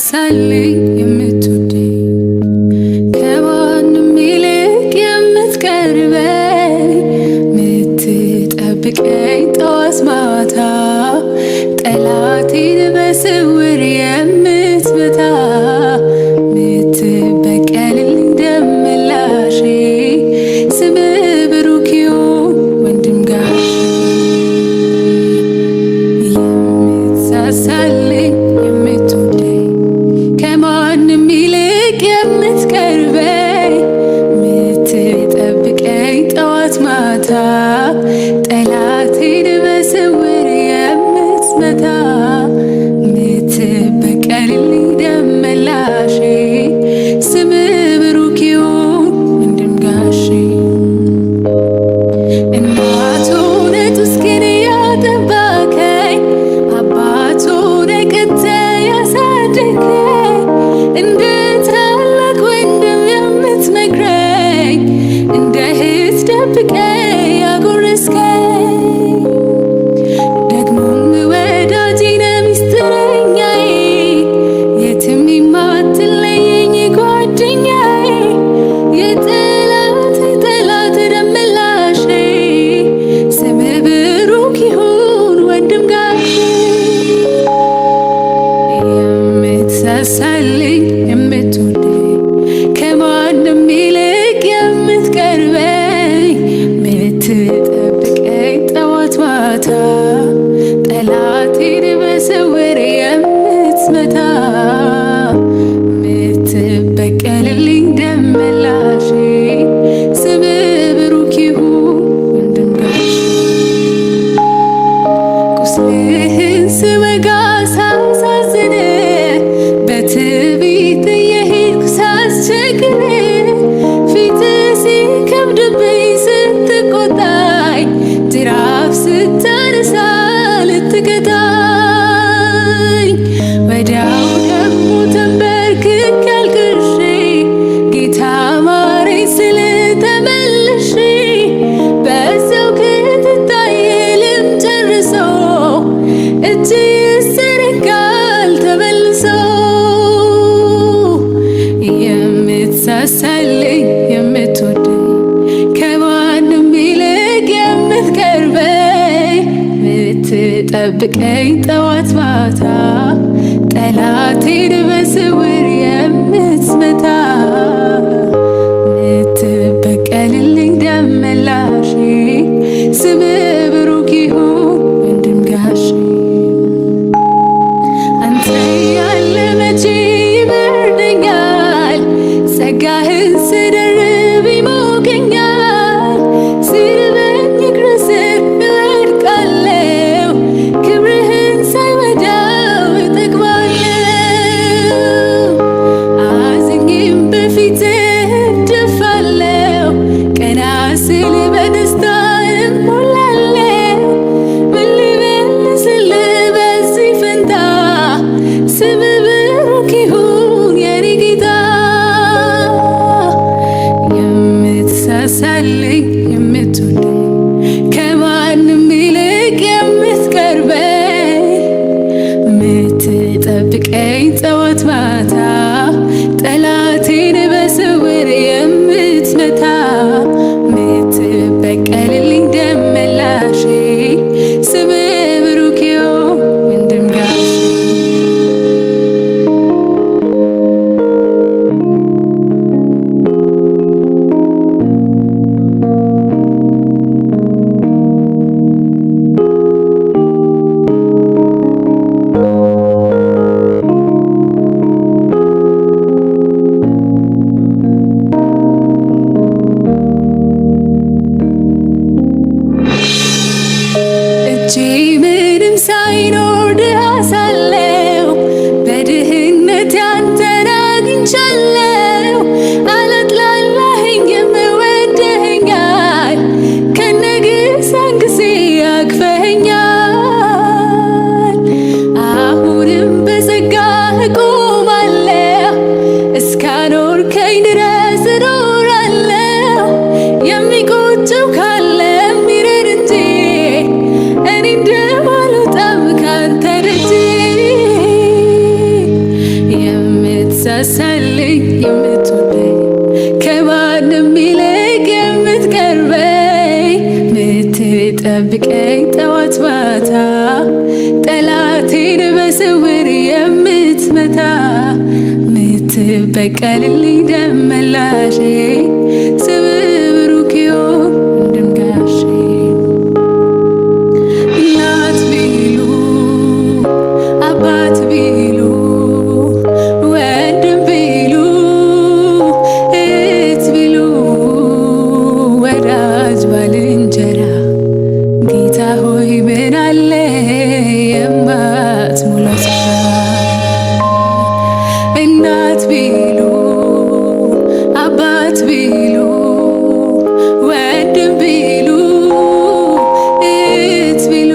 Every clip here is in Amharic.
የምትሳሳልኝ የምትወደኝ ከማንም ይልቅ የምትቀርበኝ የምትጠብቀኝ ጠዋት ማታ ጠላቴን በስውር የምትመታ የምትበቀልልኝ ደምላሼ ስምህ ብሩክ ይሁን ወንድም ጋሼ የምትሳሳልኝ የምትወደኝ ከማንም ይልቅ የምትቀርበኝ የምትጠብቀኝ ጠዋት ማታ ጠላቴን በስውር የምትመታ የምትበቀልልኝ ደመላሼ ስምህ ብሩክ ይሁን ወንድም ጋሼ እናቱ ነጡስኪን ያጠባከኝ አባቱ ነቅተ ያሳደገኝ እንደ ታላቅ ወንድም የምትመክረኝ እንደ እህት ደብቀኝ ያጎረስከኝ ደግሞም ወዳጄ ነህ ሚስጥረኛዬ የትም የማትለየኝ ጓደኛዬ የጠላት ጠላት ደመላሼ ስምህ ብሩክ ይሁን ወንድም ጋሼ የምትሳሳልኝ የምትወደኝ ከማንም ይልቅ የምትቀርበኝ የምትጠብቀኝ ጠዋት ማታ ጠላቴን በስውር የምትመታ የምትበቀልልኝ ደመላሼ ስምህ ብሩክ ይሁን ወንድም ጋሼ ቁስልህን ስወጋ ሳሳዝን በትዕቢት እየሄድኩ ሳስቸግር ፊትህ ሲከብድብኝ ስትቆጣኝ ጅራፍ ስታነሳ ልትቀጣኝ ወዲያው ደግሞ ተንበርክኬ አልቅሼ ጌታ ማረኝ ስል ተመልሼ በዛው ክትታዬ ልም ጨርሶ እጅ ይዘረጋል ተመልሶ የምትሳሳልኝ የምትወደኝ ከማንም ይልቅ የምትቀርበኝ የምትጠብቀኝ ጠዋት ማታ ጠላቴን በስውር የምትመታ የምትበቀልልኝ ደመላሼ ስምህ ብሩክ ይሁን ወንድም ጋሼ አንተ ያለ መቼ ይበርደኛል ጸጋህን ስደርብ ይሞቀኛል ሲርበኝ እግር ስር እወድቃለሁ ክብርህን ሳይ ወዲያው እጠግባለሁ የምትሳሳልኝ የምትወደኝ ከማንም ይልቅ የምትቀርበኝ ምትጠብቀኝ ጠዋት ማታ ጠላቴን በስውር የምትመታ ምትበቀልልኝ ደመላሼ ስምህ ብሩክ ይሁን ወንድም ጋሼ። እናት ቢሉ አባት ቢሉ ወንድም ቢሉ እህት ቢሉ ወዳጅ ባልንጀራ ጌታ ሆይ ምን አለ የማትሞላው ስፍራ። እናት ቢሉ አባት ቢሉ ወንድም ቢሉ እህት ቢሉ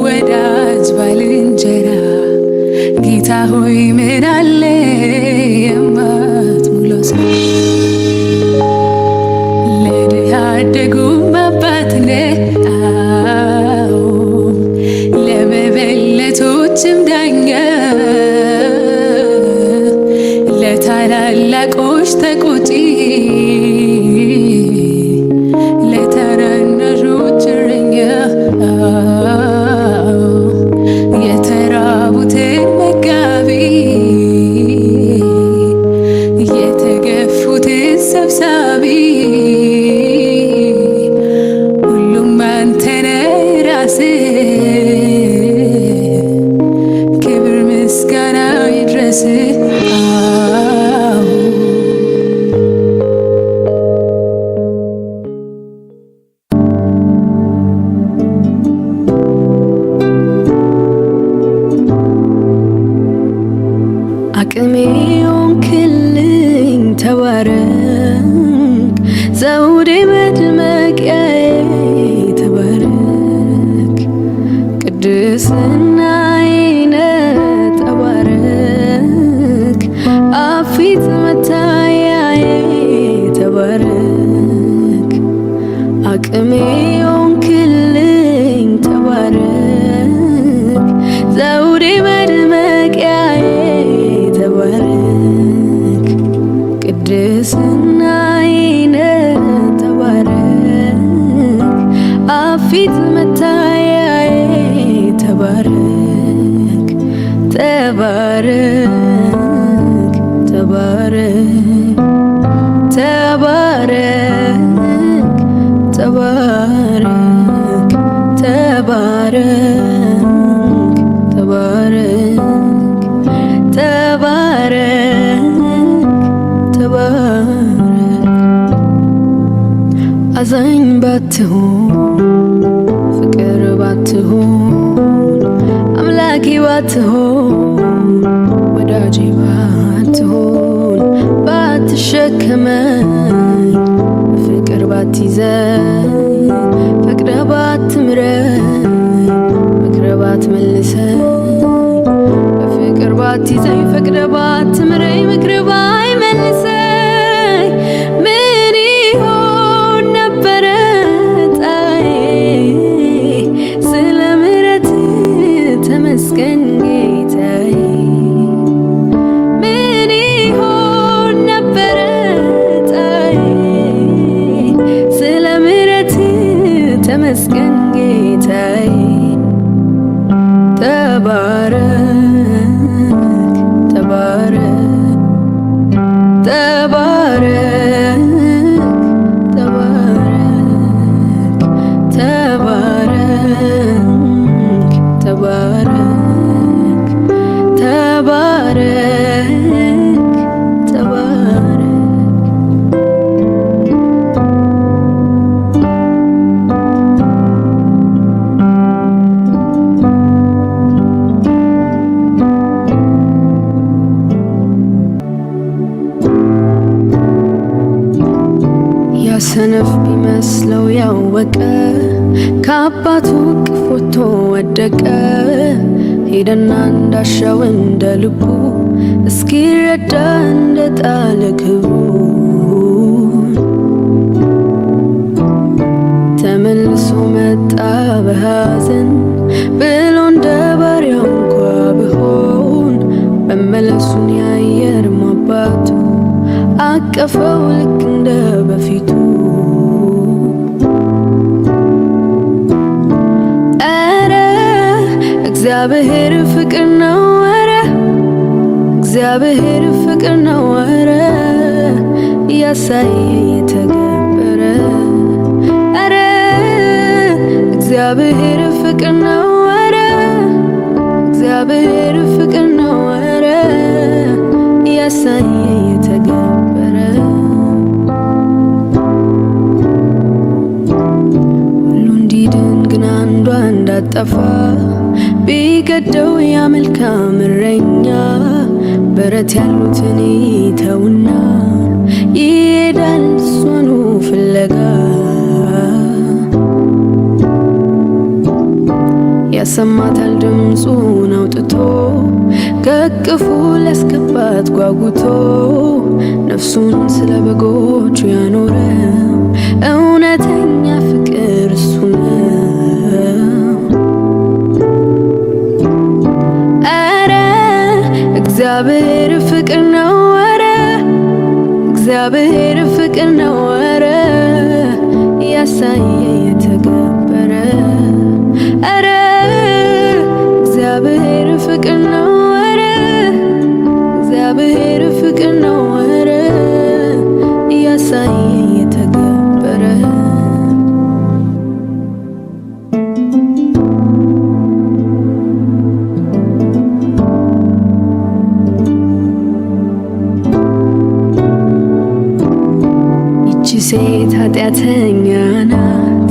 ወዳጅ ባልንጀራ ጌታ ሆይ ምን አለ የማትሞላው ስፍራ። ለድሃ አደጉም አባት ነህ ለመበለቶችም ዳኛ ለታላላቆች ተቆጪ ለታናናሾች እረኛ የተራቡትን መጋቢ የተገፉትን ሰብሳቢ ሁሉም አንተ ነህ ራስህ ክብር ምስጋና ይድረስህ። አቅሜ ሆንክልኝ ተባረክ ዘውዴ መድመቂያዬ ተባረክ ቅድስናዬ ነህ ተባረክ አፊት መታያዬ ተባረክ አቅሜ ሆንክልኝ ተባረክ ዘውዴ መድመቂያዬ ተባረክ ቅድስናዬ ነህ ተባረክ አፊት መታያዬ ተባረክ ተባረክ ተባረክ ተባረክ ተባረክ ተባረክ ተባረክ ተባረክ ተባረክ አዛኝ ባትሆን ፍቅር ባትሆን አምላኬ ባትሆን ወዳጄ ባትሆን ባትሸከመኝ በፍቅር ባትይዘኝ ፈቅደህ ባትምረኝ መክረህ ባትመልሰኝ በፍቅር ባትይዘኝ ፈቅደህ ባትምረኝ መክረህ ባይመልሰኝ ምን ይሆን ነበረ ዕጣዬ? ስለ ምሕረትህ ተመስገን ጌታዬ። ምን ይሆን ነበረ ዕጣዬ? ስለ ምሕረትህ ተመስገን ጌታዬ። ተባረክ ተባረክ ተባረክ ተባረክ ተባረክ ተባረክ ሰነፍ ቢመስለው ያወቀ ከአባቱ እቅፍ ወጥቶ ወደቀ። ሄደና እንዳሻው እንደ ልቡ እስኪረዳ እንደ ጣለ ክብሩን ተመልሶ መጣ በሐዘን ብሎ እንደ ባሪያው እንኳ ቢሆን መመለሱን ያየ እግዚአብሔር ፍቅር ነው ኧረ ያሳየ የተገበረ ኧረ እግዚአብሔር ፍቅር ነው ኧረ እግዚአብሔር ፍቅር ነው ኧረ ያሳየ የተገበረ ሁሉ እንዲድን ግን አንዷ እንዳጠፋ ቢገደው ያ መልካም እረኛ በረት ያሉትን ይተውና ይሄዳል እሷኑ ፍለጋ ያሰማታል ድምፁን አውጥቶ ከቅፉ ሊያስገባት ጓጉቶ ነፍሱን ስለ በጎቹ ያኖረው እውነተኛ ፍቅር እሱ ነው። ኧረ እግዚአብሔር ፍቅር ነው ኧረ እግዚአብሔር ፍቅር ነው ኧረ ያሳየ የተገበረ ኧረ እግዚአብሔር ፍቅር ነው ኧረ እግዚአብሔር ፍቅር ነው ኧረ ያሳየ የተገበረ ሴት ኃጢአተኛ ናት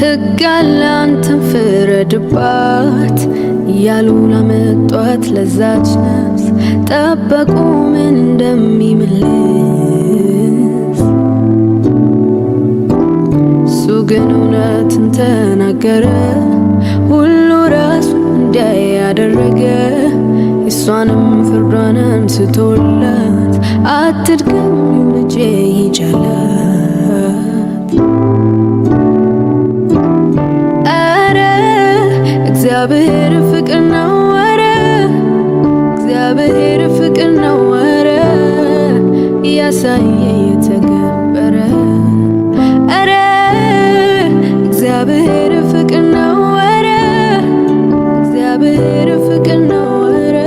ሕግ አለ አንተን ፍረድባት እያሉ ላመጧት ለዛች ነፍስ ጠበቁ ምን እንደሚመልስ እሱ ግን እውነትን ተናገረ ሁሉ ራሱ እንዲያይ ያደረገ እሷንም ፍርዷን አንስቶላት አትድገም ልጄ ይጃላት ኧረ እግዚአብሔር ፍቅር ነው ኧረ እግዚአብሔር ፍቅር ነው ኧረ ያሳየ የተገበረ ኧረ እግዚአብሔር ፍቅር ነው ኧረ እግዚአብሔር ፍቅር ነው ኧረ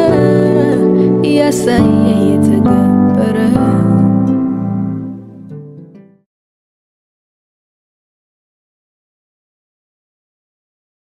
ያሳየ የተገበረ